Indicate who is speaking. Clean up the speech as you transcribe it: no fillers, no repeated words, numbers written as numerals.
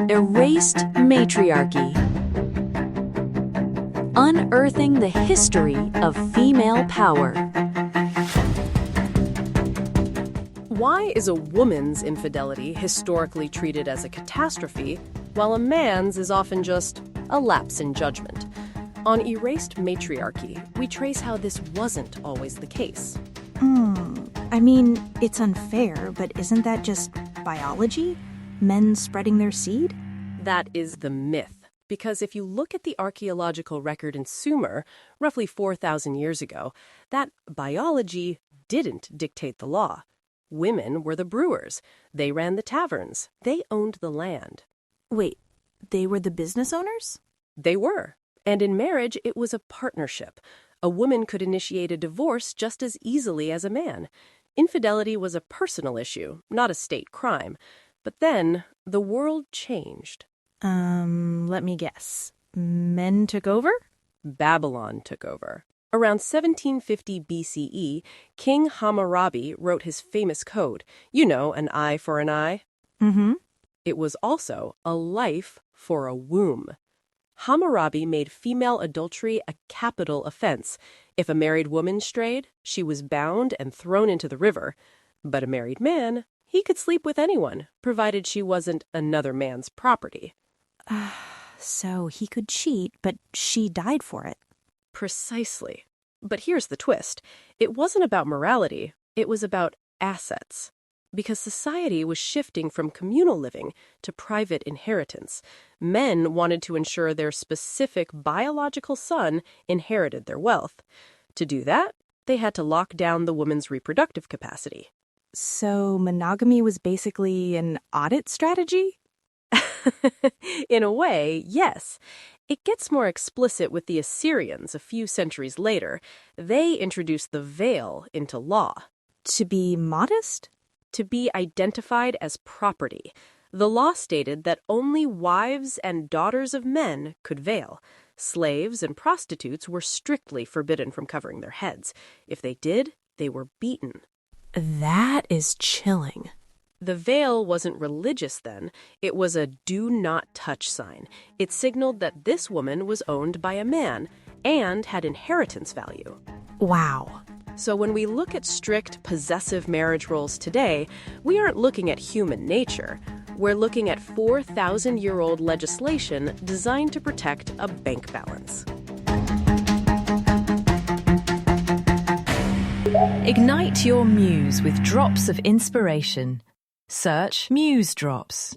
Speaker 1: Erased matriarchy. Unearthing the history of female power.
Speaker 2: Why is a woman's infidelity historically treated as a catastrophe, while a man's is often just a lapse in judgment? On Erased Matriarchy, we trace how this wasn't always the case.
Speaker 3: I mean, it's unfair, but isn't that just biology? Men spreading their seed?
Speaker 2: That is the myth, because if you look at the archaeological record in Sumer, roughly 4,000 years ago, that biology didn't dictate the law. Women were the brewers. They ran the taverns. They owned the land.
Speaker 3: Wait, they were the business owners?
Speaker 2: They were. And in marriage, it was a partnership. A woman could initiate a divorce just as easily as a man. Infidelity was a personal issue, not a state crime. But then, the world changed.
Speaker 3: Let me guess. Men took over?
Speaker 2: Babylon took over. Around 1750 BCE, King Hammurabi wrote his famous code. You know, an eye for an eye.
Speaker 3: Mm-hmm.
Speaker 2: It was also a life for a womb. Hammurabi made female adultery a capital offense. If a married woman strayed, she was bound and thrown into the river. But a married man, he could sleep with anyone, provided she wasn't another man's property.
Speaker 3: So he could cheat, but she died for it.
Speaker 2: Precisely. But here's the twist. It wasn't about morality. It was about assets. Because society was shifting from communal living to private inheritance. Men wanted to ensure their specific biological son inherited their wealth. To do that, they had to lock down the woman's reproductive capacity.
Speaker 3: So monogamy was basically an audit strategy?
Speaker 2: In a way, yes. It gets more explicit with the Assyrians a few centuries later. They introduced the veil into law.
Speaker 3: To be modest?
Speaker 2: To be identified as property. The law stated that only wives and daughters of men could veil. Slaves and prostitutes were strictly forbidden from covering their heads. If they did, they were beaten.
Speaker 3: That is chilling.
Speaker 2: The veil wasn't religious then. It was a do not touch sign. It signaled that this woman was owned by a man and had inheritance value.
Speaker 3: Wow.
Speaker 2: So when we look at strict possessive marriage roles today, we aren't looking at human nature. We're looking at 4,000-year-old legislation designed to protect a bank balance.
Speaker 4: Ignite your muse with drops of inspiration. Search Musedrops.